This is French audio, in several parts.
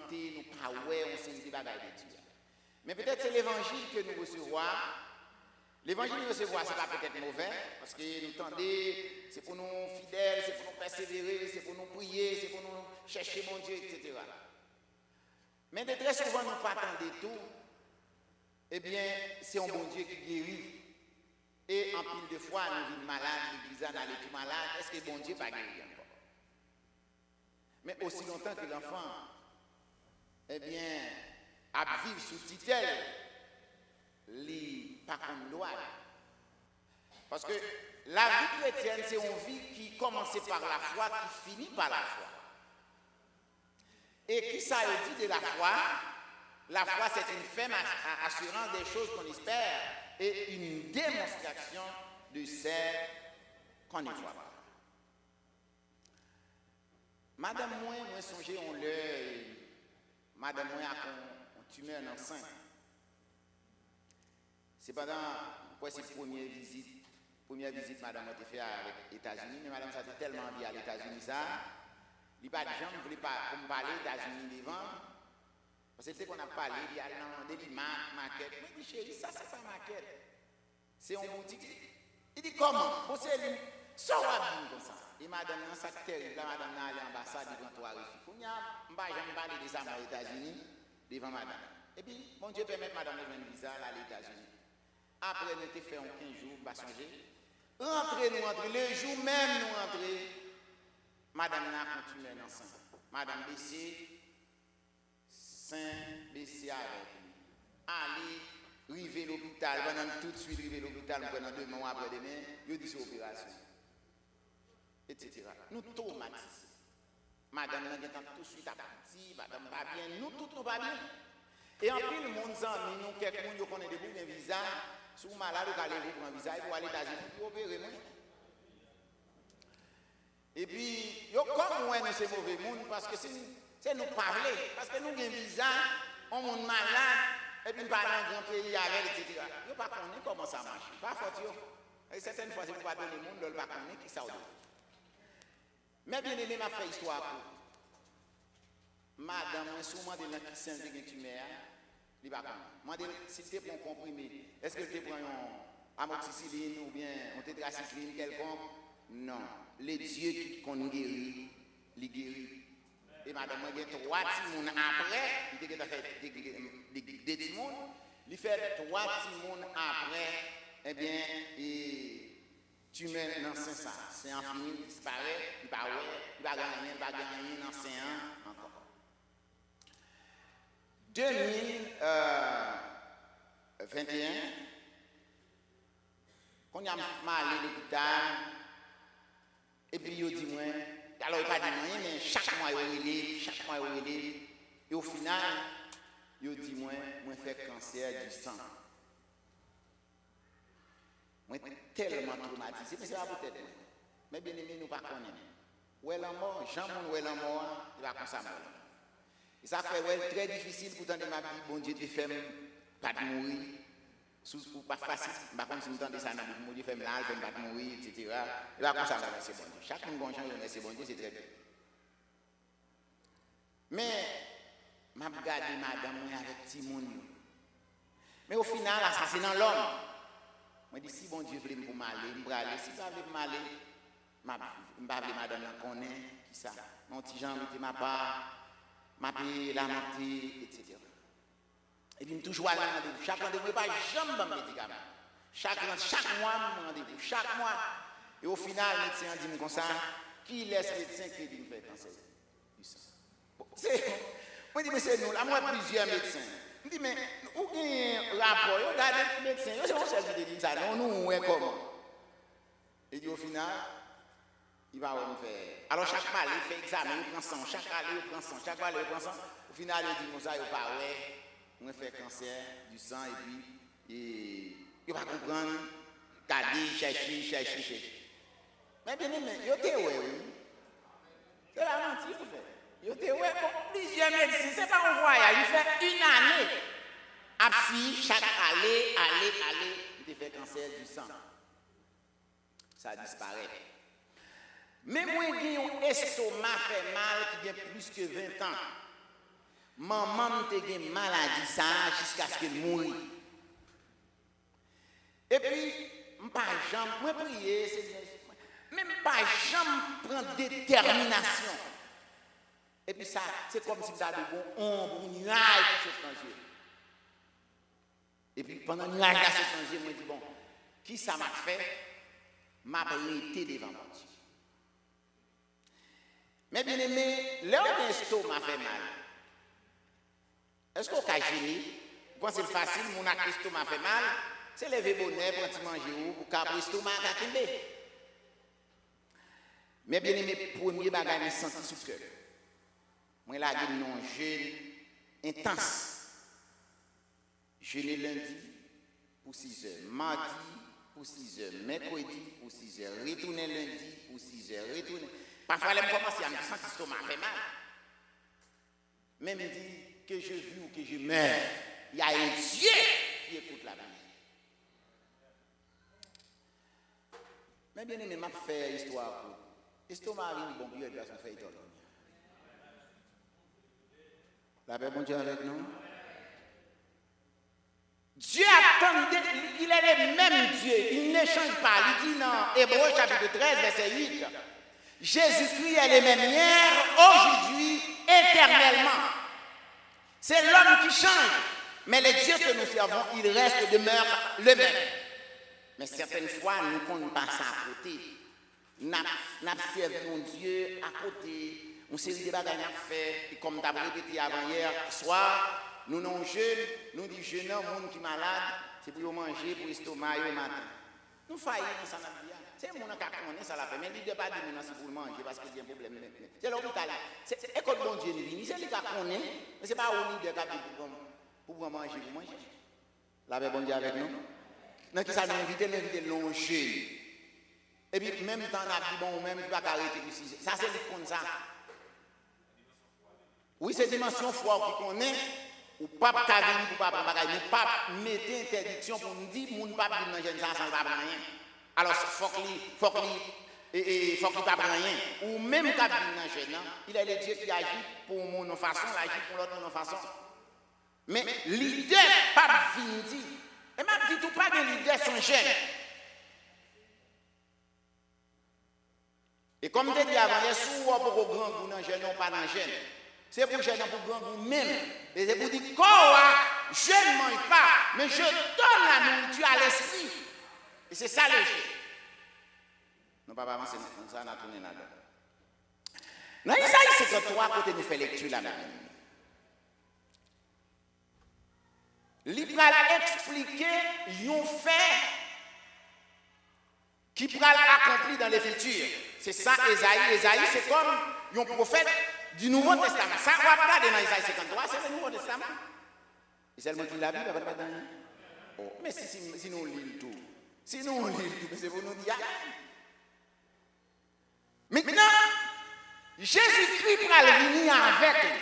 tenter, nous pas ouais, on sait des bagages de Dieu. Mais peut-être c'est l'évangile que nous recevons. L'évangile que nous recevons, ce n'est pas peut-être mauvais, parce que nous tendez, c'est pour nous fidèles, c'est pour nous persévérer, c'est pour nous prier, c'est pour nous chercher mon Dieu, etc. Mais de très souvent, nous ne pas attendre tout. Eh bien, c'est un bon Dieu qui guérit. Et en pile de fois, nous vivons malades, l'église a allé tout malade. Est-ce que bon Dieu pas guéri encore? Mais aussi longtemps que l'enfant, eh bien, à vivre sous tutelle, li pas comme loi. Parce que la vie chrétienne, c'est une vie qui commence par la foi, qui finit par la foi. Et qui ça dit de la foi? La foi, c'est une ferme assurance des choses qu'on espère et une démonstration de celles qu'on ne voit pas. Madame moi songez on l'heure, madame moi a une tumeur enceinte. C'est pendant cette première visite madame a été faite avec les États-Unis, mais madame ça était tellement bien à les États-Unis ça, il pas de gens ne voulait pas comme parler des États-Unis devant. Parce que c'est qu'on a parlé, il y a des maquettes. Mais il dit, chérie, ça, c'est pas maquette. C'est un boutique. Il dit, comment? Vous savez, ça va bien comme ça. Et madame, ça terrible. La madame n'a allé à l'ambassade devant toi. Il y a, je vais parler de ça aux États-Unis, devant madame. Et puis, bon Dieu permet madame de faire un visa à l'États-Unis. Après, nous avons fait 15 jours, pas changer. Rentrez, le jour même, nous rentrez. Madame n'a continué enceinte. Madame BC. Saint baissé avec lui. Allez, river l'hôpital, pendant tout de suite river l'hôpital, pendant 2 mois après demain, il dit c'est opération. Etc. Nous traumatisés. Madame n'a pas tout de suite à partir, madame pas bien, nous tous nous pas bien. Et en plus, le monde s'en nous, quelqu'un qui connaît des bouts d'un visa, si vous êtes malade, vous allez prendre un visa pour aller aux États-Unis pour opérer. Et puis, comme moi, nous c'est mauvais monde, parce que c'est nous parler, parce que nous avons un visa, on est malade, et puis nous parlons dans un grand pays avec, etc. Nous ne pas connaître comment ça marche. Pas fort. Et certaines fois, c'est pour pas donner le monde, ne pas connaître qui ça veut. Mais bien aimé, m'a fait histoire pour. Madame, souvent de la Saint de tumeur, il va pas. Si tu prends un comprimé, est-ce que tu prends un amoxicilline ou bien un tétracycline quelconque? Non. Les dieux qui qu'on guérit, les guérit. Et madame, il y a 3 petits après, il a fait des petits monde, il fait 3 petits monde après, eh bien, tu mets dans 500. C'est un fini, il disparaît, il va gagner dans 5 ans encore. 2021, quand il a mal à l'hôpital, et puis il dit moi, alors il n'a pas dit rien, mais chaque mois il relève, et au final, il dit moi fait cancer du sang. Moi tellement traumatisé, mais c'est pas peut-être. Mais bien aimé, nous ne connaissons pas. Où est la mort? Jean-Mon, où est la mort? Il va comme ça mourir. Et ça fait très difficile pour tenter ma vie, bon Dieu te fait pas de mourir. Ou pas facile, par contre si nous tentons ça, nous Dieu fait mal, fait pas de mourir, etc. Il va comme ça mourir, c'est bon Dieu. Chaque monde qui change, c'est bon Dieu, c'est très bien. Mais, je regarde madame avec petit monde. Mais au final, c'est dans l'homme. Je dis, si bon Dieu veut me m'aller, je vais aller. Si ça veut m'aller, je vais appeler madame la connaît, qui ça. Mon petit Jean, mettez ma part, ma paix, la montée, etc. Et puis, toujours à la rendez-vous. Chaque rendez-vous, pas jamais de médicaments. Chaque mois, rendez-vous. Chaque mois. Et au final, le médecin dit comme ça, qui laisse le médecin qui dit faire cancer du sang? Moi, je dis, mais c'est nous, là, moi, plusieurs médecins. Je dis, mais où est un rapport? Regardez le médecin. C'est un seul qui dit ça. Non, nous, on est comment? Et dit, au final, il va me faire. Alors, chaque fois, il fait examen, il prend sang. Chaque année, il prend sang. Chaque fois, il prend sang. Au final, il dit, comme ça, il va pas, ouais. On fait cancer du sang et puis il va comprendre, garder, chercher. Mais bien aimé, il y a des c'est la mentire, en fait. Il y a des pour plusieurs médecins, c'est pas un voyage, il fait 1 année. Après, chaque aller, il fait cancer du sang. Ça disparaît. Mais moi, j'ai un estomac fait mal qui a plus que 20 ans. maman te gen maladie ça jusqu'à ce qu'elle mouille. Et puis, pas jamais, moi prier, même pas jamais prendre détermination. Et puis ça, c'est comme si tu avais un nuage qui saute dans les yeux. Et puis pendant le nuage qui saute dans les yeux, je me dis, bon, qui ça m'a fait? M'a arrêté devant mon Dieu. Mais bien aimé, là où l'estomac fait mal, est-ce qu'on peut gêner? Quand c'est facile, mon estomac fait mal, c'est lever bonnet pour manger ou pour qu'après l'estomac à tomber. Mais bien aimé, premier bagage, je senti sous cœur. Moi, là, j'ai un jeûne intense. Jeûner lundi pour 6 heures, mardi pour 6 heures, mercredi pour 6 heures, retourner lundi pour 6 heures, retourner. Parfois, je commence à me sentir l'estomac fait mal. Même dit que je vis ou que je meurs, il y a un Dieu qui écoute la vie. Mais bien aimé, m'a fait histoire pour. L'estomac a une bonne Dieu de son fait étonner. La paix, bon Dieu avec nous. Dieu attendait, il est le même Dieu, il ne change pas. Il dit dans Hébreux chapitre 13, verset 8, Jésus-Christ est le même hier, aujourd'hui, éternellement. C'est l'homme qui change, mais le Dieu que nous servons, il reste, demeure le même. Mais certaines fois, nous ne passons pas à côté. Nous servons mon Dieu à côté. On série de bagages à faire, et comme tu as répété avant hier soir, nous non jeunes, nous disons jeunes, monde qui est malade, c'est pour manger, pour l'estomac au matin. Nous faillons dans ça. C'est mon qui connaît ça la fait, mais il ne dit pas de nous c'est pour manger parce qu'il y a un problème. C'est l'hôpital. C'est école bon Dieu, c'est lui qui connaît, mais ce n'est pas au leader qui pour manger, pour manger. La paix bon Dieu avec nous. Donc qui ça nous invite longer. Et puis même temps on a dit bon, même tu vas arrêter ici. Ça c'est comme ça. Oui, c'est dimension foi qui connaît. Ou pas ta vie pour pas bagaille, mais pas mettre interdiction pour nous dire moun pas vivre dans jeune ça sans pas rien. Alors faut qu'il pas rien ou même quand vivre dans jeune, il est le Dieu qui agit pour mon façon, il agit pour l'autre façon. Mais l'idée pas vindi. Et m'a dit tout pas de l'idée sans jeune. Et comme tu dis avant, les sous pour grand goût dans jeune, non pas dans jeune. C'est pour jeune pour grand goût même. Et c'est pour dire quoi, je ne mange pas, mais je donne la nourriture à l'esprit. Et c'est ça le jeu. Non, pas avancer comme ça, on a tourné là-dedans. Dans Isaïe 53, côté nous fait lecture là-bas. Il va expliquer un fait qui va l'accomplir dans le futur. C'est ça, Isaïe. Isaïe, c'est comme un prophète du Nouveau Testament. Ça, on va regarder dans Isaïe 53, c'est le Nouveau Testament. Et c'est le mot qui l'a vu, il va pas dans. Oh, mais si nous lisons tout, si nous lisons tout, c'est pour nous dire. Maintenant, Jésus-Christ va venir avec lui.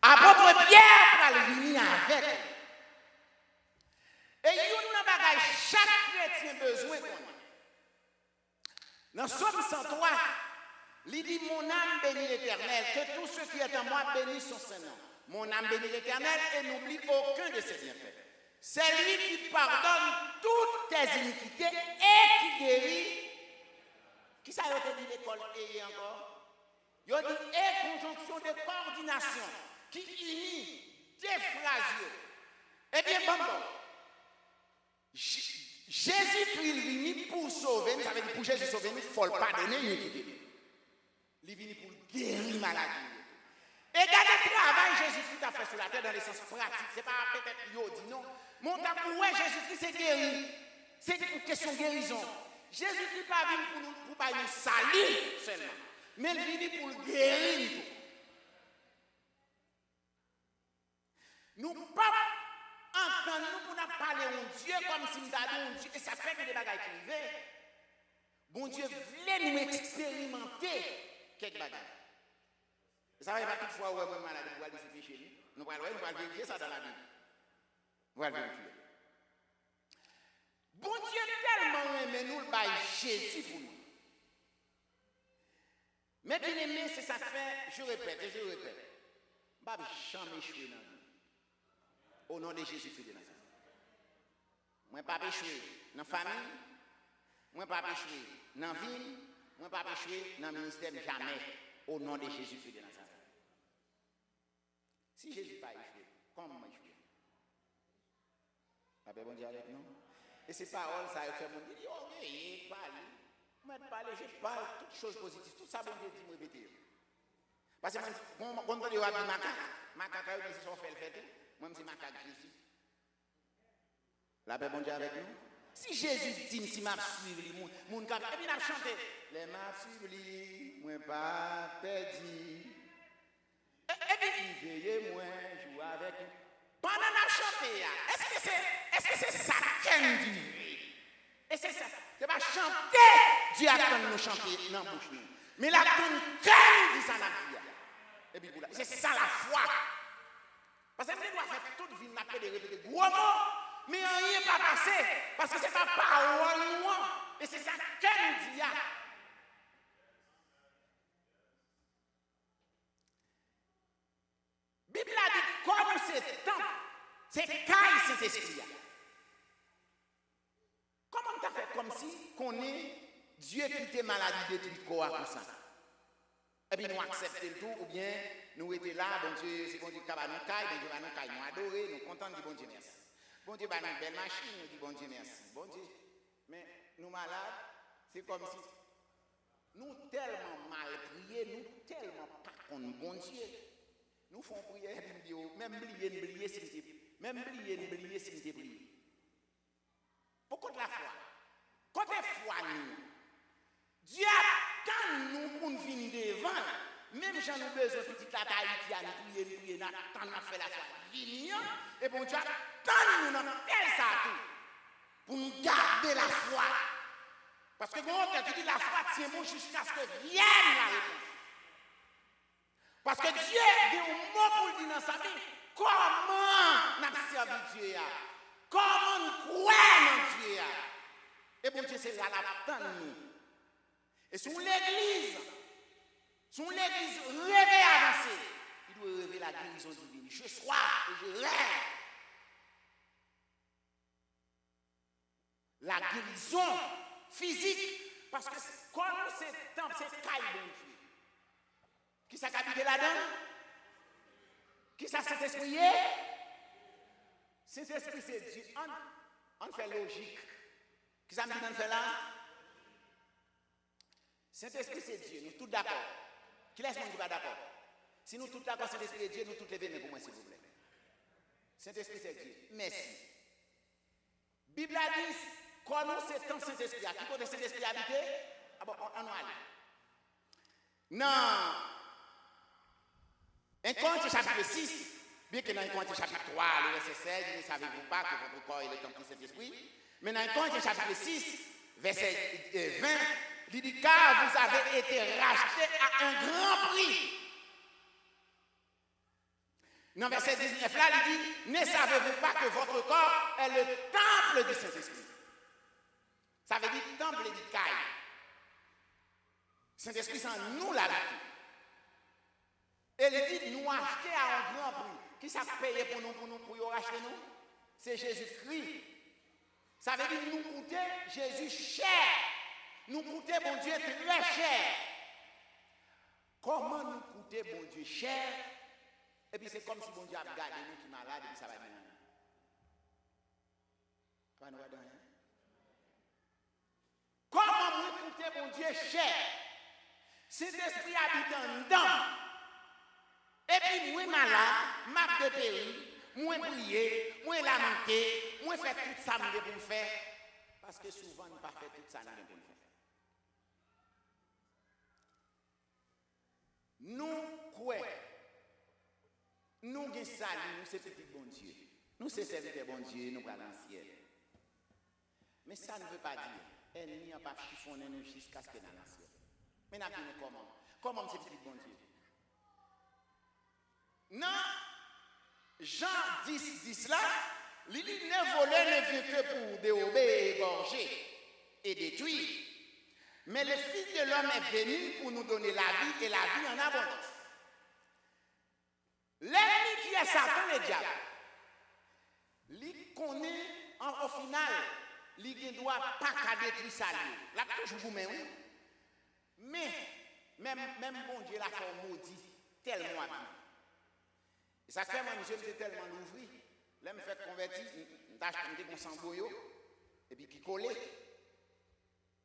Apôtre Pierre va venir avec lui. Et il y a un bagage chaque chrétien besoin. Dans Somme 103, il dit, mon âme bénit l'Éternel, que tous ceux qui sont en moi bénissent son Saint-Nom. Mon âme bénit l'Éternel et n'oublie aucun de ses bienfaits. C'est lui qui pardonne toutes tes iniquités et qui guérit. Qui ça a été dit l'école et encore? Il a dit et conjonction de coordination qui unit des phrases. Eh bien, bon. Jésus-Christ est venu pour sauver, ça veut dire pour Jésus sauver, il ne faut pas pardonner l'iniquité. Il est venu pour guérir la maladie. Et regardez le travail que Jésus-Christ a fait sur la terre dans le sens pratique. Ce n'est pas peut-être yo dit non. Mon tabou, Jésus-Christ c'est guéri. C'est une question de guérison. Jésus-Christ n'est pas venu pour nous salir seulement, mais il est venu pour guérir. Nous ne pouvons pas entendre pour nous parler de Dieu comme si nous avions un Dieu. Et ça fait que des bagages privés. Bon Dieu voulait nous expérimenter quelques bagages. Ça va pas toutefois où est malade, nous allons vérifier chez lui. Nous allons vérifier ça dans la Bible. Nous allons vérifier. Bon Dieu tellement aimé nous le bail Jésus pour nous. Mais bien aimé, c'est ça que fait, je répète. pas jamais échouer dans la vie. Au nom de Jésus-Christ de Nazareth. Moi, pas échouer dans la famille. Moi, pas échouer dans la ville. Moi, pas échouer dans le ministère jamais. Au nom de Jésus-Christ de Nazareth. Si Jésus n'a pas échoué, comment échouer? La paix, bon Dieu avec nous. Et ces paroles, ça a fait mon Dieu. Oh, il parle. Moi, je parle toutes choses positives. Tout ça, bon Dieu dit, me répéter. Parce que quand on dit macaque, macaque, c'est son fait le fait. Moi, je dis macaque Jésus. La paix, bon Dieu avec nous. Si Jésus dit, si m'a suivi, mon cap, et puis il a chanté. Les m'a suivi, moi pas perdu. Et puis, veillez-moi, jouer avec lui. Pendant la chanter, est-ce que c'est ça qu'elle dit? Et c'est ça. C'est pas chanter, Dieu attend de nous chanter dans la bouche. Mais la qu'elle dit ça dans la vie. Et puis, c'est ça la foi. Parce que nous doit faire toute vie, n'a pas de répéter gros mots, mais rien n'est pas passé. Parce que c'est pas parole, et c'est ça qu'elle dit. La Bible a dit, comme c'est temps, c'est caille cet esprit. Comment tu as fait comme si qu'on est Dieu qui était maladie de tout corps comme ça? Et puis nous acceptons le tout, ou bien nous étions là, bon Dieu, c'est bon Dieu qui va nous caille, bon Dieu va nous caille, nous adorer, nous contents de bon Dieu merci. Bon Dieu va nous belle machine, nous dit bon Dieu merci. Bon Dieu, mais nous malades, c'est comme si nous tellement mal priés, nous tellement pas contre bon Dieu. Nous faisons prière, même briller, même briller, s'il te plaît. Pourquoi de la foi? Côté foi, nous, Dieu attend nous pour nous venir devant. Même si nous avons besoin de petite taille qui a nous prier, nous attendons de faire la foi. Venir, et bon Dieu attend nous dans tel ça tout. Pour nous garder la foi. Parce que bon, quand tu dis la foi, tient bon jusqu'à ce que vienne la réponse. Parce que Dieu a un mot pour le dire dans sa vie. Comment nous servi Dieu? Comment nous croyons en Dieu? Et bon Dieu, c'est là la nous. Et sur l'église rêver avancer, il doit rêver la guérison divine. Je sois et je rêve. La guérison physique, parce que comme c'est temps, c'est caille bon Dieu. Qui s'est habité là-dedans? Qui ça cet esprit? Cet esprit, c'est Dieu. On fait logique. Qui ça me dit qu'on fait là? Cet esprit, c'est Dieu. Nous tous d'accord. Qui laisse nous pas d'accord? Si nous tous d'accord, cet esprit est Dieu, nous tous les venez pour moi, s'il vous plaît. Cet esprit, c'est Dieu. Merci. Bible a dit, quand nous c'est tant cet esprit, à qui côté cet esprit habité? Ah bon, on va aller. Non. 1 Corinthiens chapitre 6, bien que dans 1 Corinthiens chapitre 3, le verset 16, ne savez-vous pas que votre corps est le temple de Saint-Esprit? Mais dans 1 Corinthiens chapitre 6, verset 20, il dit car vous avez été rachetés à un grand prix. Dans verset 19 là, il dit ne savez-vous pas que votre corps est le temple du Saint-Esprit? Ça veut dire temple et dit caille. Saint-Esprit, c'est en nous la vie. Et il dit, nous acheter à un grand prix. Qui s'est payé pour nous racheter nous? C'est Jésus-Christ. Ça veut dire nous coûter Jésus cher. Nous coûter bon Dieu très cher. Comment nous coûter bon Dieu cher? Et puis c'est comme si bon Dieu a gardé nous qui malades et puis ça va bien. Pas nous rien. Comment nous coûter bon Dieu cher? Cet esprit habite en dedans. Et puis, moi malade, m'a dépéri, moi prier, moi lamenter, moi faire tout ça pour me faire. Parce que souvent, nous ne pas faire tout ça pour me faire. Nous croyons, nous avons salut, nous c'est petit bon Dieu. Nous c'est serviteur bon Dieu, nous allons dans le ciel. Mais ça ne veut pas dire, ennemi n'a pas chiffonné nous jusqu'à ce que nous allons dans le ciel. Mais nous avons comment? Comment c'est petit bon Dieu? Non, Jean 10, 10 là, il dit ne voler ne vient que pour dérober, égorger et détruire. Mais le Fils de l'homme est venu pour nous donner la vie et la vie en abondance. Les Satan le diable. Lui connaît au final, lui ne doit pas détruire ça. Là, toujours vous même. Mais, même bon Dieu l'a fait maudit, tellement à vivre. Et ça fait, moi, monsieur, j'étais tellement l'ouvrir. Là, je me fait convertir, je acheté un samboyo, et puis qui collait.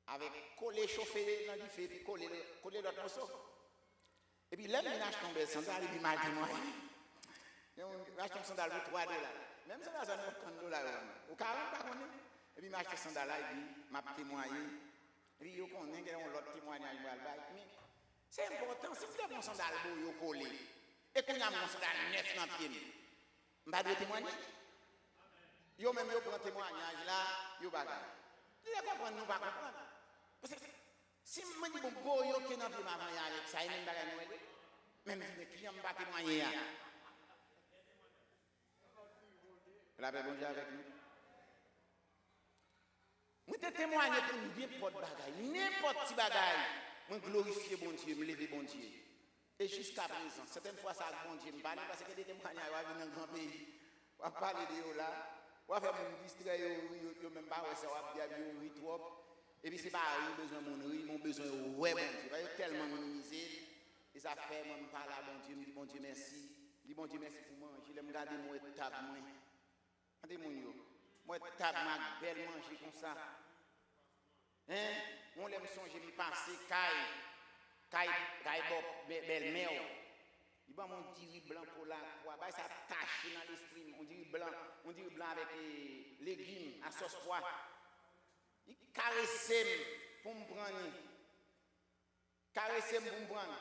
Avec collé, chauffé dans le feu, puis collé l'autre morceau. Et puis là, je achète un sandal, et puis mal témoigné. Je achète un sandal pour 3 $. Même ça, ça nous $30. Au 40, par contre. Et puis, je achète un sandal là, et puis, je témoigné. Et puis, je connais qu'il y a l'autre témoignage. Mais c'est important, si vous avez un sandal pour coller, et qu'on a un sandal neuf dans le pied, je ne vais pas témoigner. Yo même yo prend témoignage là, yo bagarre. Vous comprenez nous pas comprendre. Parce que si moi dis bon yo qui dans le maman avec ça, même bagarre nous. Même si les clients pas témoigner. La paix bon Dieu avec nous. Moi te témoigner pour nous bien porte bagaille, n'importe qui bagaille. Moi glorifier bon Dieu, me lever bon Dieu. Et jusqu'à présent, certaines fois ça bon Dieu me parle parce que des témoignages va venir dans grand pays. On va parler de eux là. On va faire mon distrait, yo même pas ouais ça va bien ri trop. Et puis c'est pas besoin mon ri, mon besoin ouais bon Dieu. Parce que tellement minimisé et ça fait moi me parler à bon Dieu, me dit bon Dieu merci. Dis bon Dieu merci pour manger, je me garder moi table moi. Attendez mon yo. Moi table ma belle manger comme ça. Hein? On l'aime songer me passer caille belle-mère. Il va mon dire blanc pour la croix, ça tache dans l'esprit, on dit blanc avec les légumes à sauce pois. Il caresse pour me prendre. Caresse pour me prendre.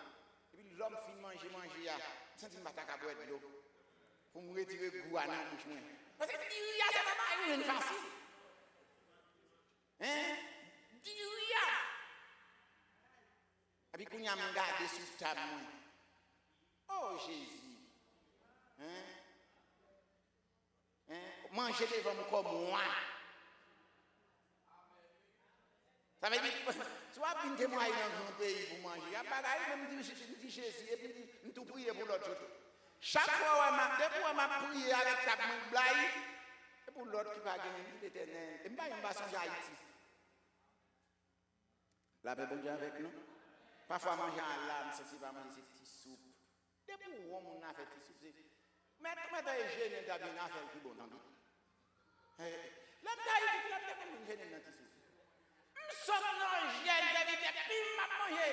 Et puis l'homme finit manger je sens une bataille à boire de l'eau. Pour me retirer le goût à la bouche. Parce que diria, c'est pas une facile. Hein? Diria. Et puis quand il y a un gars sur table, oh Jésus. Manger devant moi comme moi. Ça veut dire, tu vas venir témoigner dans un pays pour manger. Il y a pas d'ailleurs, même dit Jésus, et puis nous tout prier pour l'autre. Chaque fois, on m'a prié avec ta blague, et pour l'autre qui va gagner l'éternel. Et je ne vais pas songer à Haïti. La paix, bon Dieu avec nous. Parfois, manger à l'âme, c'est pas manger cette petite soupe. Depuis où on a fait cette soupe, mais comment t'as gêné de bien faire le plus bon ami? La taille du club de comme une gêne dans cette soupe. Je sors dans le gêne, j'ai dit, puis m'a mangé,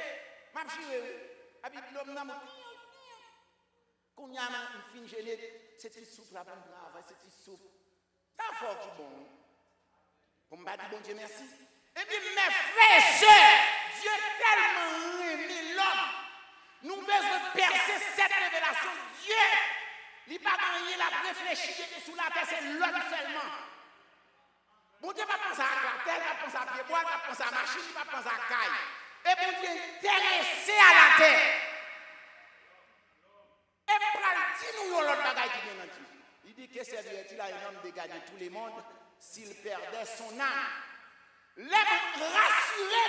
m'a chiré, avec l'homme dans mon. Quand il y a une fine gênée, cette petite soupe là, pour me prendre, cette petite soupe. Ça fort qui bon. Pour me dire bon Dieu merci. Et puis mes frères et sœurs, Dieu tellement aimé l'homme. Nous devons percer cette révélation. Dieu, il n'a pas gagné la réfléchir sur la terre, c'est l'homme seulement. Bon Dieu, pas penser à la terre, pas penser à pied bois, pas penser à machine, pas penser à caille. Et bon Dieu intéressé à la terre. Et pour dire nous l'autre bagaille qui vient dans Dieu. Il dit que servirait-il à un homme de gagner tous les mondes s'il perdait son âme? L'homme rassuré,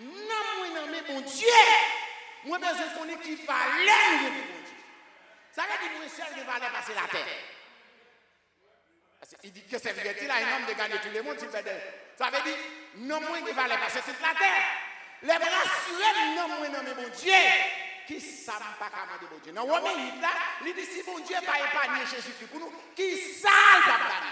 non, mais bon Dieu, moi besoin qu'on ait qui valait bon Dieu. Ça veut dire que seul qui valait passer la terre. Il dit que servirait-il à un homme de gagner tous les mondes s'il perdait. Ça veut dire non, moi qui valait passer toute la terre. L'homme rassuré, non, mais bon Dieu, qui ça ne pas qu'à de bon Dieu. Non, mais là, il dit si bon Dieu n'a pas épargné Jésus-Christ pour nous, qui ça ne va pas.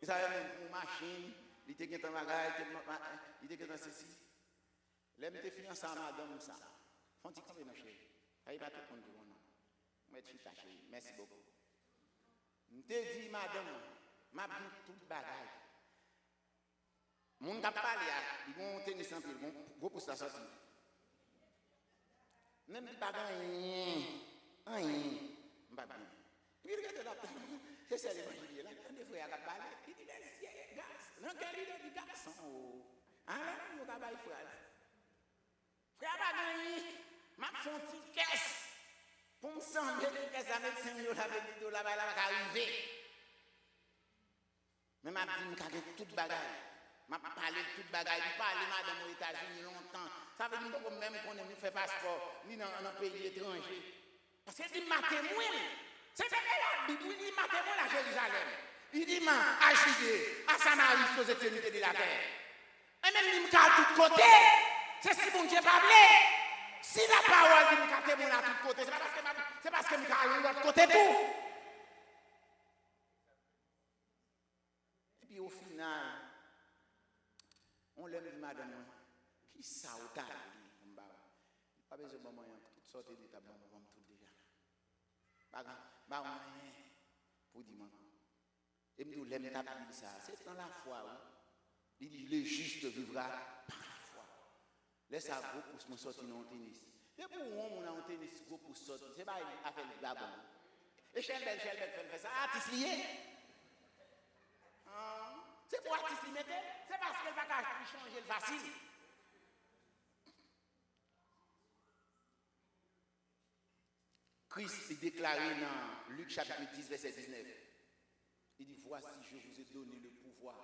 Il savait même pour machine, il était dans un bagage, il était dans ceci. L'aime était fini ensemble, madame, ça. Font-ils comme une chérie? Ça y va tout le monde. Merci beaucoup. Je te dis, madame, m'a dit tout le bagage. Mon gars parle, ils vont tenir sans pile, ils vont pour ça sortir. Même si pas rien, pas bien. Puis regardez là, c'est ça l'évangile là, quand des frères à parler, il dit les gars, non quel il dit garçon. Ah là, on va bailler frère. Frère pas gagné, m'a font petite caisse. Pour me sembler que ça avec 5 $, avec 10 $, là va arriver. Mais m'a dit me toute bagaille. M'a parlé de toute bagaille, parler madame aux États-Unis longtemps. Ça veut dire que même qu'on ne fait passeport, ni dans un pays étranger. Parce que dit ma témoin, c'est vrai la Bible, il dit ma témoin à Jérusalem. Il dit ma à Judée, à Samarie, aux extrémités de la terre. Et même il me à tous côtés, c'est si bon Dieu pas voulu. Si la parole dit me témoin à tous côtés, c'est parce que me à l'autre côté tout. Et puis au final, on l'aime madame, qui ça au tard, pas besoin de maman, toutes sortes d'étapes, maman, tout déjà. Bah, pour dire, et me dit, l'aime ta Bible, ça, c'est dans la foi, oui. Il dit, le juste vivra par la foi. Laisse ça gros pour me sortir dans le tennis. Et pour on a un tennis gros pour sortir, c'est pas affaire de babon. Et Chelbel fait ça, artiste lié. C'est pour artiste lié, c'est parce qu'elle va changer le facile. Christ est déclaré dans Luc chapitre 10, verset 19. Il dit, voici, je vous ai donné le pouvoir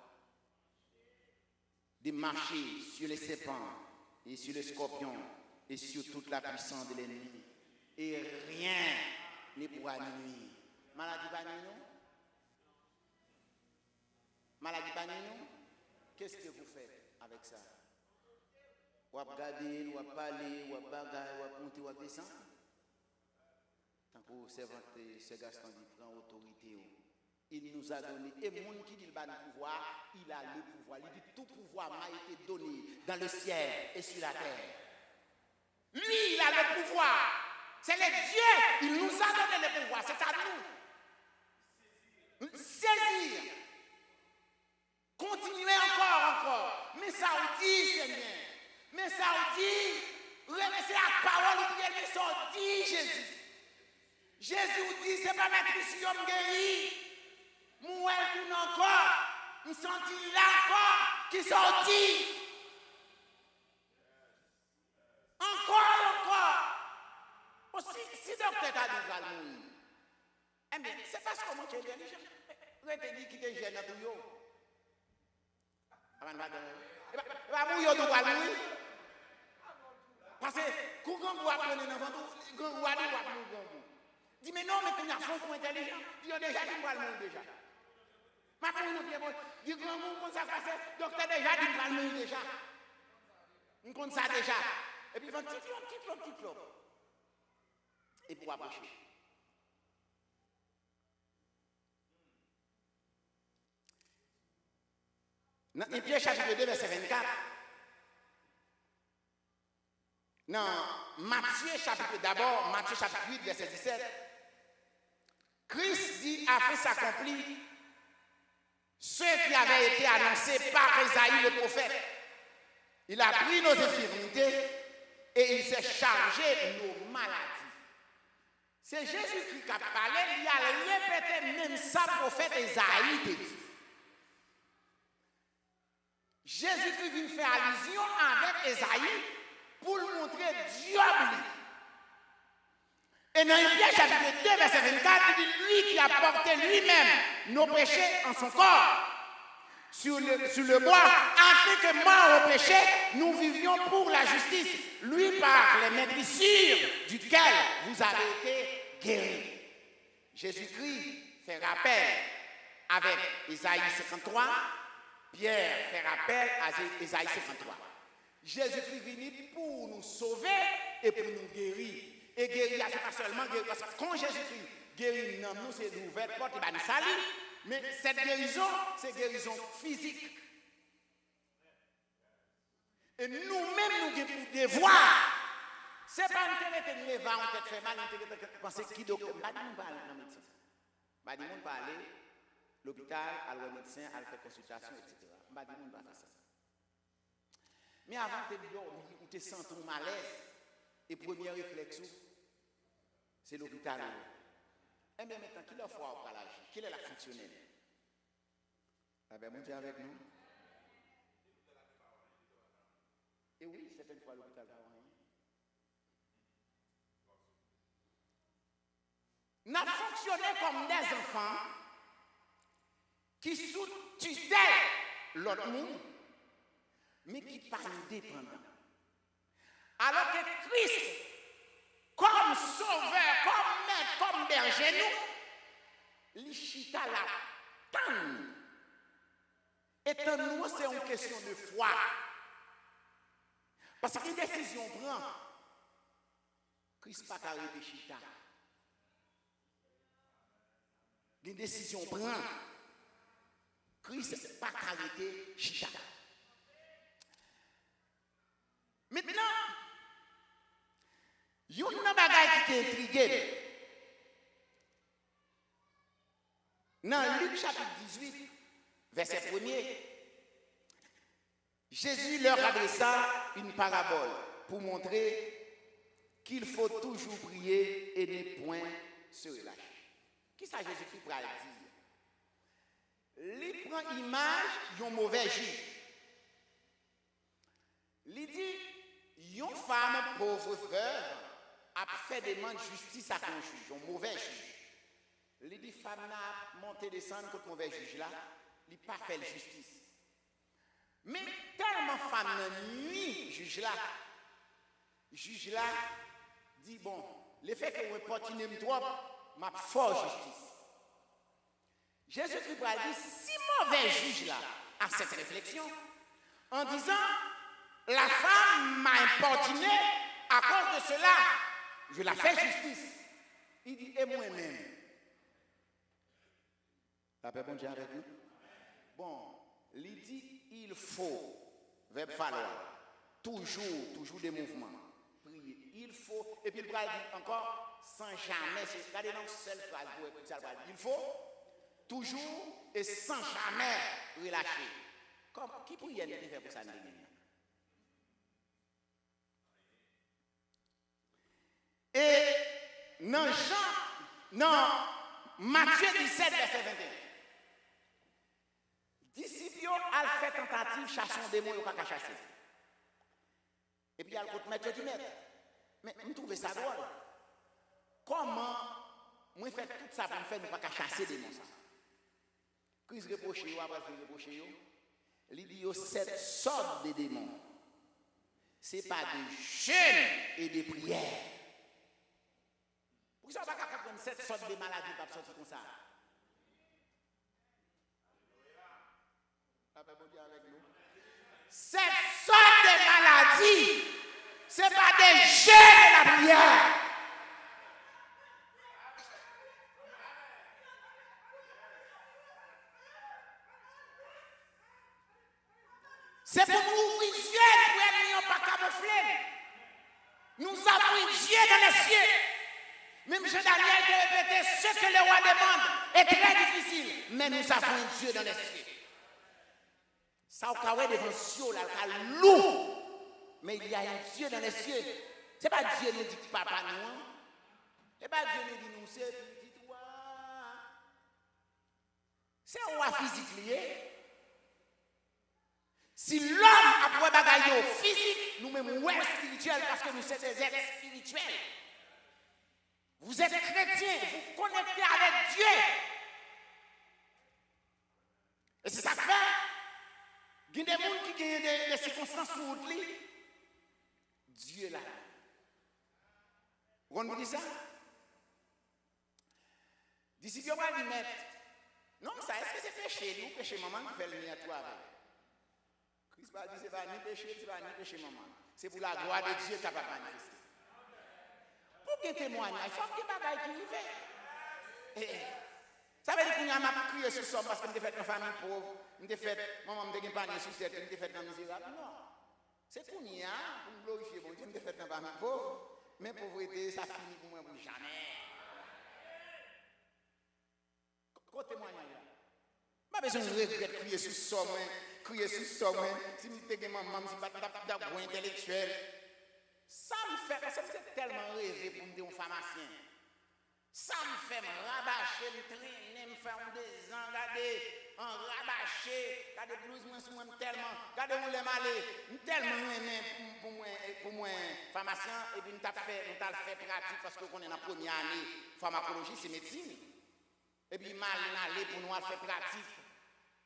de marcher sur les serpents et sur les scorpions et sur toute la puissance de l'ennemi. Et rien ne pourra nous nuire. Maladie pas nous? Maladie pas nous? Qu'est-ce que vous faites avec ça? Ou à regarder, ou à parler, ou à bagailler, ou à monter, ou à descendre? Tant que ce Gaston dit prend autorité, il nous a donné, et le monde qui dit le pouvoir, il a le pouvoir. Il dit tout pouvoir m'a été donné dans le ciel et sur la terre. Lui, il a le pouvoir. C'est le Dieu, il nous a donné le pouvoir. C'est à nous. Saisir. Continuer encore. Mais ça vous dit, Seigneur. Mais ça vous dit, remercier la parole ou bien mais ça dit Jésus. Jésus vous dit, c'est pas ma Christian guéri. Moi, tout encore. Nous sentons là encore qui sortit. Encore. Si le docteur t'a dit qu'il mourir, eh bien, c'est parce que moi, tu es intelligent. Je te dis qu'il est jeune dans tout. Il va mourir tout va mourir. Parce que quand on va prendre un enfant, quand on va mourir. Dis mais non, mais tu as fond pour intelligent. Tu as déjà dit qu'il va mourir déjà. Ma pour nous pied, du grand monde comme ça passe, docteur déjà dit qu'il va mourir déjà. On compte ça déjà. Et puis il va petit clop. Et pour approcher. Dans Pierre chapitre 2, verset 24. Non, Matthieu chapitre 8, verset 17. Christ dit, afin s'accomplir ce qui avait été annoncé par Ésaïe le prophète. Il a pris nos infirmités et il s'est chargé nos maladies. C'est Jésus qui a parlé, il a répété même ça, prophète Ésaïe te dit. Jésus-Christ vient faire allusion avec Ésaïe pour lui montrer Dieu. Et dans Pierre chapitre 2, verset 24, il dit lui qui a porté lui-même nos péchés en son corps sur le bois, afin que mort au péché, nous vivions pour la justice. Lui par les maîtrisures duquel vous avez été guéris. Jésus-Christ fait rappel avec Ésaïe 53. Pierre fait rappel à Ésaïe 53. Jésus-Christ venu pour nous sauver et pour nous guérir. Et guérir, c'est pas seulement guérir, parce que quand Jésus-Christ guérit, nous, c'est une nouvelle porte, il va nous salir. Mais cette guérison, c'est guérison physique. Et nous-mêmes, nous avons des devoirs. Ce n'est pas une tête de lever, on te fait mal, on te penser qui docteur. Pas de monde parler dans le médecin. Pas de monde parler l'hôpital, à le médecin, à faire consultation, etc. Pas de monde faire ça. Mais avant de dormir, ou te sens ton malaise, et premier réflexe, c'est l'hôpital. Et bien maintenant, qui la foi au l'agir? Quelle est la fonctionnelle? Ah ben, mon Dieu avec nous. Et oui, certaines fois l'hôpital va rien. Nous avons fonctionné comme des enfants qui sous tutelle l'autre monde, mais qui pas indépendants. Alors que Christ, comme sauveur, comme maître, comme berger, nous, l'Ichita la tanne. Étant nous, c'est une question de foi. Parce que décision prend, Christ n'a pas arrêté Chita. Des décisions prend, Christ n'a pas arrêté Chita. Maintenant, il y a une bagaille qui est intriguée. Dans Luc chapitre 18, verset 1er, Jésus leur adressa une parabole pour montrer qu'il faut toujours prier et ne point se relâcher. Qui ça Jésus-Christ va dire? Il prend image d'un mauvais juge. Il dit, une femme pauvre veuve a fait demande de justice à un juge, un mauvais juge. Il dit, femme n'a monté descendre contre le mauvais juge là, il n'a pas fait justice. Mais tellement femme nuit juge là dit bon, le fait que vous portez trop, m'a fort justice. Jésus-Christ a dit si mauvais juge là a cette réflexion en disant la femme m'a importuné, à cause de cela je la fais justice. Il dit et moi-même. La paix bon Dieu avec nous. Bon, il dit il faut, verbe falloir, toujours des mouvements, prier, il faut, et puis il va dire encore, sans jamais, regardez dans seule phrase, pour écouter ça, il faut, toujours et sans jamais relâcher. Comme, qui prière qui fait pour ça? Et dans Matthieu 17, verset 21, disciples ont fait tentative chasser un démon, ils n'ont pas qu'à chasser. Et puis, il y a le côté maître qui met. Mais je trouve ça drôle. Comment moi fait tout ça pour me faire ne pas qu'à chasser des démons? Christ reproche, après il reproche, il dit 7 sortes de démons. Ce n'est pas des jeûnes et des prières. Pourquoi ça ne va pas comprendre 7 sortes de maladies qui sortir comme ça? Cette sorte de maladie, ce n'est pas des jeûnes et la prière. C'est pour nous ouvrir les yeux pour être pas camouflés. Nous avons Dieu dans les cieux. Même Jean-Daniel qui répétait ce que le roi demande est très difficile. Mais nous avons Dieu dans les cieux. Ça, au cas où devant cieux, là, lourd. Mais il y a un Dieu dans les cieux. Ce n'est pas Dieu qui nous dit papa nous. Ce n'est pas Dieu qui nous dit nous, c'est petit roi. C'est un roi physique lié. Si l'homme a pour bagaille physique, nous-mêmes, ouais, spirituel, parce que nous sommes des êtres spirituels. Vous êtes chrétiens, vous connectez avec Dieu. Et c'est ça que fait. Il y a des gens qui ont des circonstances pour lui. Dieu là. Vous comprenez ça? D'ici que vous allez mettre. Non, ça, est-ce que c'est péché? Nous, péché maman qui fait le lien à toi avec. Christ va dire, ce n'est pas ni péché, ce n'est pas ni péché maman. C'est pour la gloire de Dieu qui a pas manifesté. Pour que témoignage, il faut que des bagailles qui vivent. Ça veut dire qu'on a crié sur ça parce que nous avons fait une famille pauvre, nous avons fait, maman m'a dit panier sur tête, nous avons fait dans le misérable. Non. C'est qu'on y a, pour nous glorifier, bon Dieu, nous avons fait une famille pauvre, mais pauvreté, ça finit pour moi pour jamais. Quoi témoignage là? Pas besoin de regretter, crier sur ça, crier sur ça, si nous avons maman, si nous avons d'abord intellectuel. Ça me fait, parce que c'est tellement rêvé pour me dire un pharmacien. Ça me fait me rabâcher, me traîner, me faire des ans, regarder, en rabâcher, regarder blues, moi tellement, regarder où les malais, tellement aimé pour moi, pharmacien, et puis nous t'as fait pratique parce qu'on est dans la première année, pharmacologie, c'est médecine. Et puis mal aller pour nous faire pratique.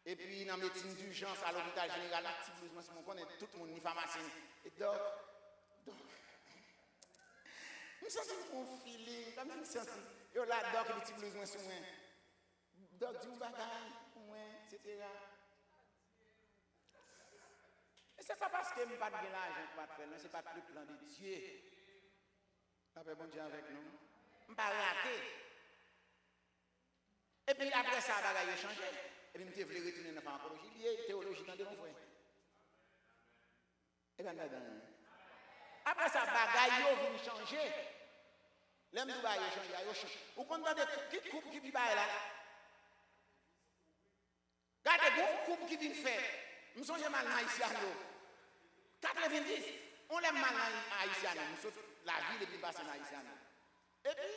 Et puis dans la médecine d'urgence à l'hôpital général, petit blues, moi, on connaît tout le monde, ni pharmacien. Et donc, Je sens mon feeling, comme je me sens. Yo là, doc, les petits besoins sur moi. Doc, dis-moi bagaille, pour moi, etc. Et c'est pas parce que je n'ai pas de l'argent que je ne fais, c'est pas le plan de Dieu. La paix, bon Dieu avec nous. Je ne pas raté. Et puis après ça, bagaille a changé. Et puis je voulais retourner dans la pharmacologie, théologie dans mon frère. Et bien, après ça, bagaille a changé. L'aime du bail a changé. Vous comprenez qui coupe qui vit là? Regardez, une coupe qui vient faire. Nous sommes mal haïtiens. 90, on l'aime mal haïtien. La vie est plus basse en haïtien. Et puis,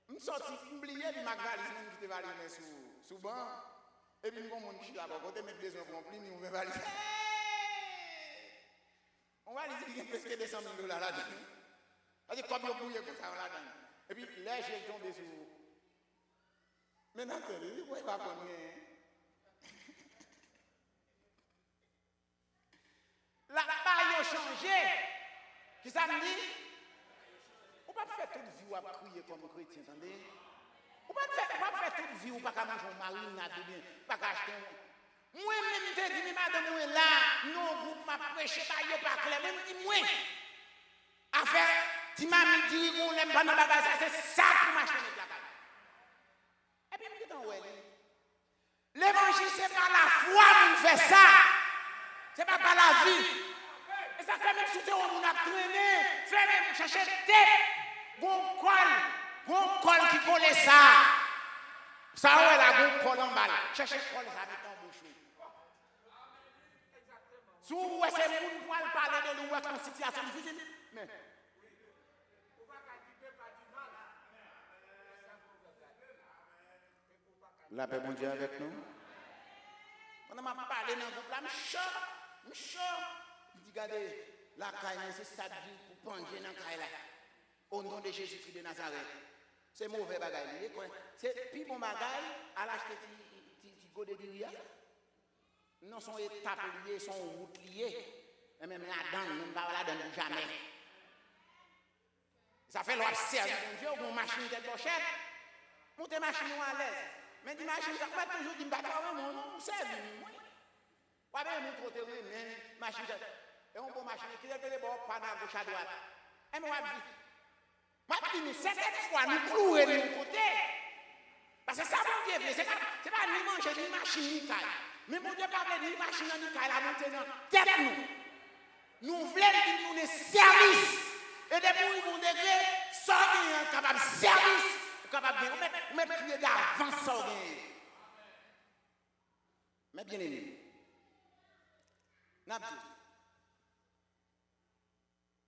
je suis sorti, oublié, puis ma valise, même qui te valise sous banc. Et puis, mon monde qui est là-bas, côté mes besoins compris, mais on va valiser. On va dire qu'il y a presque $200 000 là-dedans. Parce que comme il y a bouillé comme ça là-dedans. Et puis, là, j'ai tombé sur. Maintenant, il ne pas connaître. La paille a changé. Qui ça me dit? On ne peut pas faire toute vie ou à crier comme chrétien, entendez? On ne peut pas faire toute vie ou pas qu'à manger un marinade ou bien pas qu'à acheter un. Moi-même, je dis, madame, moi là, nos groupes m'a prêché, pas clair. Même dis, moi, affaire, tu m'as dit qu'on n'aime pas nos bagages, c'est ça pour m'acheter les bagages. Et puis, je me dis, l'évangile, c'est pas la foi qui fait ça. C'est pas par la vie. Et ça fait même si on a traîné, fait même chercher tête, bon col qui colle ça. Ça, ouais, la bon col en balle. Chercher col, ça met en bouche. Si vous voyez, c'est pour nous parler de nous, votre situation difficile. Mais. La paix, bon Dieu, avec nous. On m'a parlé dans le groupe là, je suis dit, regardez, la caille, c'est ça pour plonger dans la caille là. Au nom de Jésus-Christ de Nazareth. C'est mauvais bagaille. C'est plus bon bagaille à l'acheter des go de diria. Non, son étape liée, son route liée. Et même là-dedans, nous ne pas là-dedans jamais. Ça fait l'observer, mon Dieu, une machine de pochette. Montez machine à l'aise. Mais dis machine, ça va toujours dire, bah, mon nom, c'est vous. Pas bien, nous trotter, mais machine. Et on peut machine qui est de bord, pas à gauche à droite. Et moi, je dis, certaines fois, nous clouons de mon côté. Parce que ça, mon Dieu, c'est pas ni manger, ni machine, ni caille. Mais mon Dieu, pas ni machine, ni caille, la monter dans tête nous. Nous voulons nous des services. Et depuis nous degré, sortir capable de service, capable de mettre pied d'avance sortir. Mais bien aimé,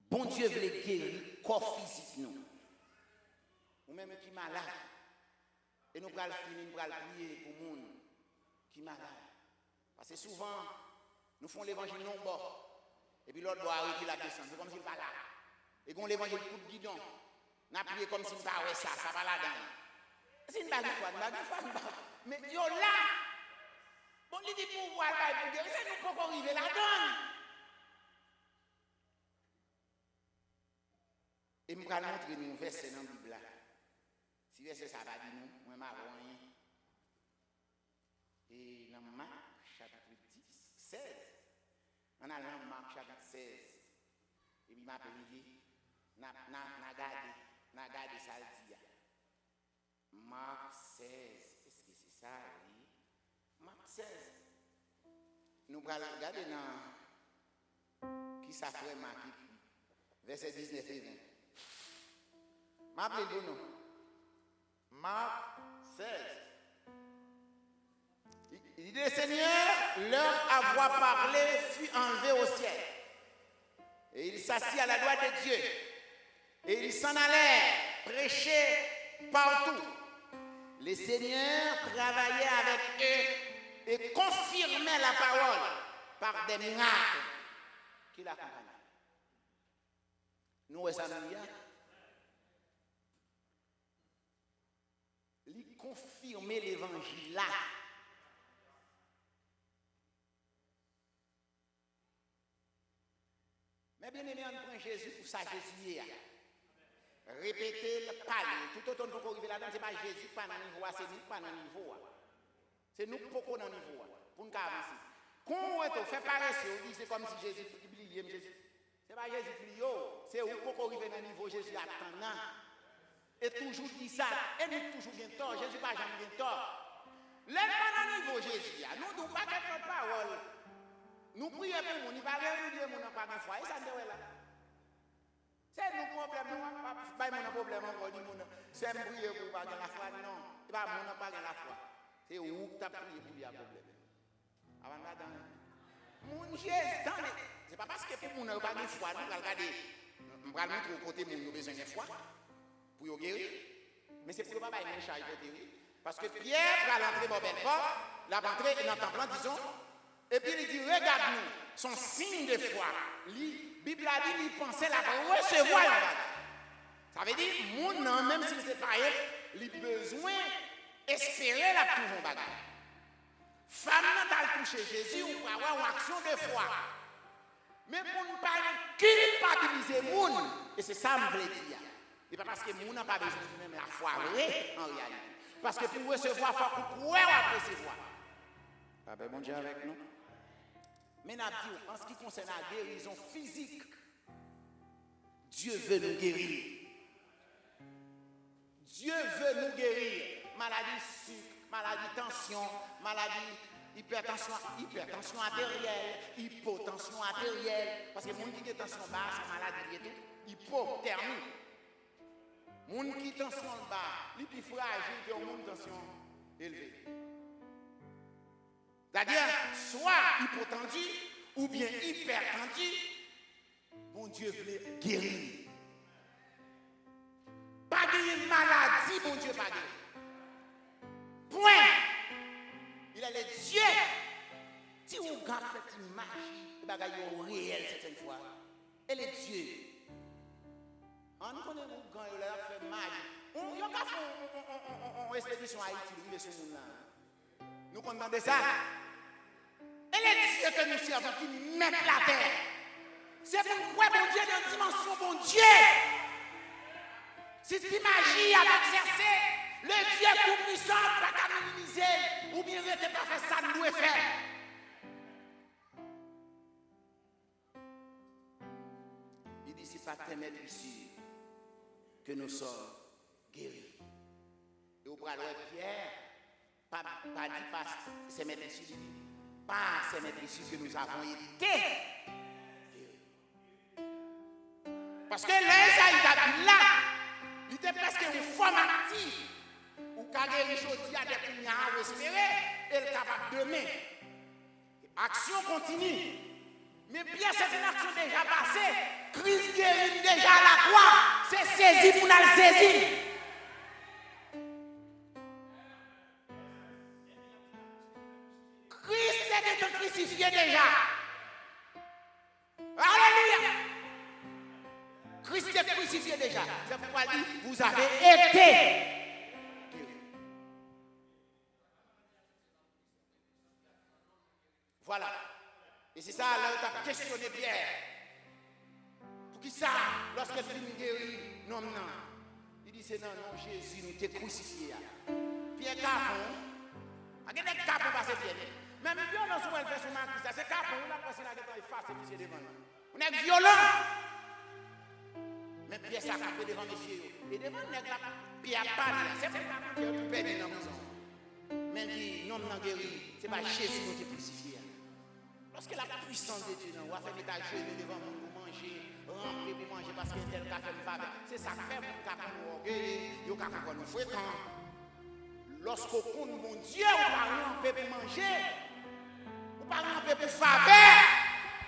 bon Dieu veut guérir le corps physique nous. Ou même qui est malade. Et nous allons finir, nous allons prier pour le monde qui est malade. Parce que souvent, nous faisons l'évangile non bon. Et puis l'autre doit arrêter la descente. C'est comme s'il n'est pas là. Et quand l'évangile coup de guidon, nous prions comme s'il n'était pas ça va là-dedans. C'est une bague fois, mais yo là, bon, il dit pour voir, pour dire, c'est nous pouvons arriver là-dedans. Et je vais montrer nous un verset dans la Bible. Si verset ça va dire nous, moi je ne rien. Et dans Marc chapitre 16, on a dans Marc chapitre 16, et puis m'a dit, n'a gardé ça le dit. Marc 16, est-ce que c'est ça? Oui. Marc 16. Nous allons regarder dans qui ça fait Marc, verset 19 et 20. M'appelez le nom. Marc 16. Il dit, le Seigneur, leur avoir parlé, fut enlevé au ciel. Et il s'assit à la droite de Dieu. Et ils s'en allèrent prêcher partout. Le Seigneur travaillait avec eux et confirmait la parole par des miracles qu'il accompagnait. Nous, ça nous il confirmait l'évangile là. Mais bien aimé, on prend Jésus pour ça, Jésus. répéter, parler. Tout autant qu'on arrive là-dedans, ce n'est pas Jésus pas dans le niveau, c'est nous pas dans le niveau. C'est nous qui sommes dans le niveau pour nous avancer. Quand on fait paresseux, on dit c'est comme si Jésus oubliait Jésus. Ce n'est pas Jésus qui oublie, c'est où qu'on arrive dans le niveau Jésus attendant. Et toujours dit ça, et nous toujours bien tort, Jésus pas jamais bien tort. L'être pas dans le niveau Jésus, nous ne devons pas être notre parole. Nous prions pour nous, nous ne pas réunir nous pas de foi. Et ça nous est là. C'est nos problèmes, nous pas mon problème encore dit mon. C'est prier pour pas la foi non, c'est pas mon pas la foi. C'est où tu as prié pour y a problème. Avant là mon Jésus, c'est pas parce que pour mon pas de foi, nous regarder, on va montrer au côté mon besoin de foi pour guérir. Mais c'est pour pas une charge pour guérir. Parce que Pierre va l'entrer dans le corps, la rentrer dans le temple, disons. Et puis il dit, regarde-nous, son signe de foi. La Bible a dit, il pensait la recevoir. Ça veut dire, mon nom, même si ce n'est pas elle, il a besoin d'espérer la trouver en bagage. Femme n'a touché Jésus, on va avoir une action de foi. Mais pour ne pas culpabiliser le monde, et c'est ça que je veux dire. Et pas parce que le monde n'a pas besoin de même la foi vraie en réalité. Parce que pour recevoir, il faut pouvoir recevoir. Papa, bon Dieu avec nous. Mais en ce qui concerne la guérison physique, Dieu veut nous guérir. Dieu veut nous guérir. Maladie sucre, maladie tension, maladie hypertension artérielle, hypotension artérielle. Parce que les gens qui ont tension basse, c'est maladie hypothermie. Les gens qui ont tension basse, les plus fragiles que les gens qui ont tension élevée. C'est-à-dire, soit hypotendu ou bien hypertendu, bon Dieu veut guérir. Pas de maladie, bon Dieu, pas de. Point. Il est le Dieu. Si vous regardez cette image, il est réel certaines fois. Elle est Dieu. On connaît le grand, il a fait magie. On a fait une expédition à Haïti, nous condamnons ça. Elle est Dieu que nous servons qui met la terre. C'est pourquoi bon Dieu dans une dimension, bon Dieu. Si tu imagines à exercer, le Dieu tout-puissant va pas minimiser ou bien ne pas faire ça, nous faire. Il dit, c'est pas tes maîtres ici que nous sommes guéris. Et au bras de Pierre, pas dit pas ces maîtres ici, pas ces maîtres ici que nous avons été guéris. Parce que les là, il était presque une forme active. Ou qu'à guérir aujourd'hui à des coups à espérer, et le capable demain. Action continue. Mais bien c'est une action déjà passée. Christ guérit déjà à la croix. C'est saisi pour la saisir. Christ est crucifié déjà. Alléluia. Christ est crucifié déjà. C'est pourquoi il dit, vous avez été. Voilà. Et c'est ça, là, tu as questionné Pierre. Pour qui ça, lorsqu'elle finit guérir, non, non. Il dit, c'est non, non, Jésus, nous t'es crucifié. Pierre Capon, il y a des capons passés Pierre. Même violence, où elle fait son mari, ça, c'est Capon, on a passé la guerre face et monsieur devant nous. On est violent. Mais Pierre s'est capé devant monsieur. Et devant nous, Pierre a parlé. C'est pas Pierre qui perd dans la maison. Mais dit, non, non, guéri, c'est pas Jésus qui t'es crucifié. Parce que la puissance de Dieu, on va faire des genoux devant nous pour manger, remplir pour manger parce que tel café me fait. C'est ça qui fait pour nous orgueiller, nous avons nous fréquents. Lorsqu'on compte mon Dieu, on va ramper pour manger, on va ramper pour faveur.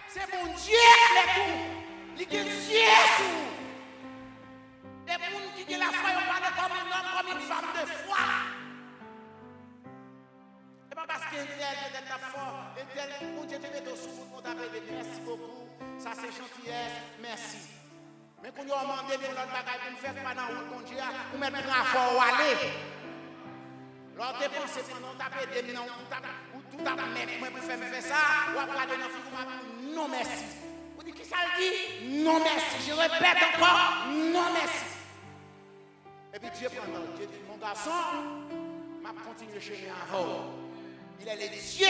C'est mon Dieu qui est tout. Il est Dieu tout. Les gens qui ont la foi, on parle comme un homme, comme une femme de foi. Et pas parce qu'un tel est fort, et tel, mon Dieu te met au sous, on t'appelle, merci beaucoup, ça c'est gentillesse, merci. Mais quand nous demandons de notre bagage, nous ne faisons pas dans le bon Dieu, nous mettons à fort ou aller. Lors des pensées, pendant taper des noms, ou tout à mettre, moi pour faire ça, ou à regarder dans le film, non merci. Vous dites qui ça le dit? Non merci. Je répète encore, non merci. Et puis Dieu prend Dieu dit, mon garçon, m'a continué à chemin avant. Il est le Dieu.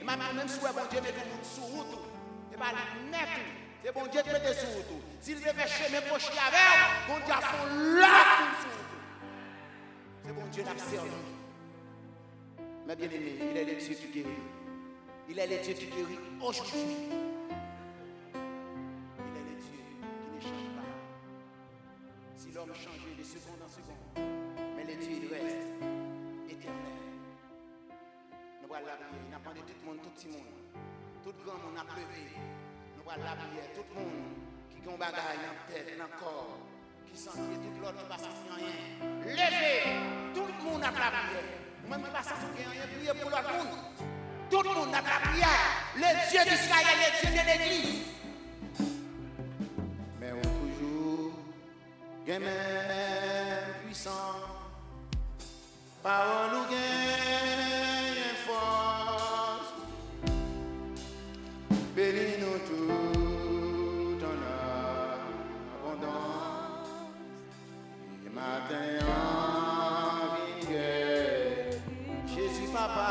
Et même si bon Dieu met tout le monde sur route, et pas net. C'est bon Dieu qui met sur route. S'il veut faire chemin pour chier avec, bon Dieu a fait là sur route. C'est bon Dieu qui a servi. Mais bien aimé, il est le Dieu qui guérit. Il est le Dieu qui guérit aujourd'hui. Il est le Dieu qui ne change pas. Si l'homme change de seconde en seconde, mais le Dieu il reste éternel. Nous allons la prière. Nous appelons tout le monde, tout le monde. Tout le grand monde a pleuvé. Nous allons la prière. Tout le monde qui a un bagage dans la tête, dans le corps, qui sent tout l'autre qui ne passe rien. Levez. Tout le monde a la prière. Même qui ne passe rien, priez pour l'autre monde. Tout le monde a la prière. Le Dieu d'Israël, le Dieu de l'Église. Mais on toujours gagne puissant. Parole ou gagne force. Bénis-nous tout en abondance. Et matin en vigueur. Jésus Papa.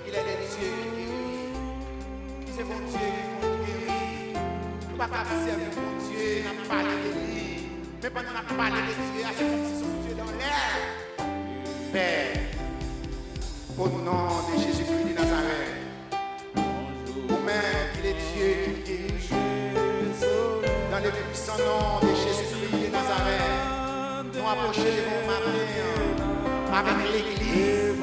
Il est le Dieu qui guérit. C'est mon Dieu qui guérit. Nous ne pouvons pas servir mon Dieu, nous n'avons pas de lui. Mais pendant qu'on a parlé de Dieu, c'est comme si son Dieu dans l'air. Père, au nom de Jésus-Christ de Nazareth, vous-même, il est Dieu qui guérit. Dans le puissant nom de Jésus-Christ de Nazareth, nous approchons de mon matin avec l'Église.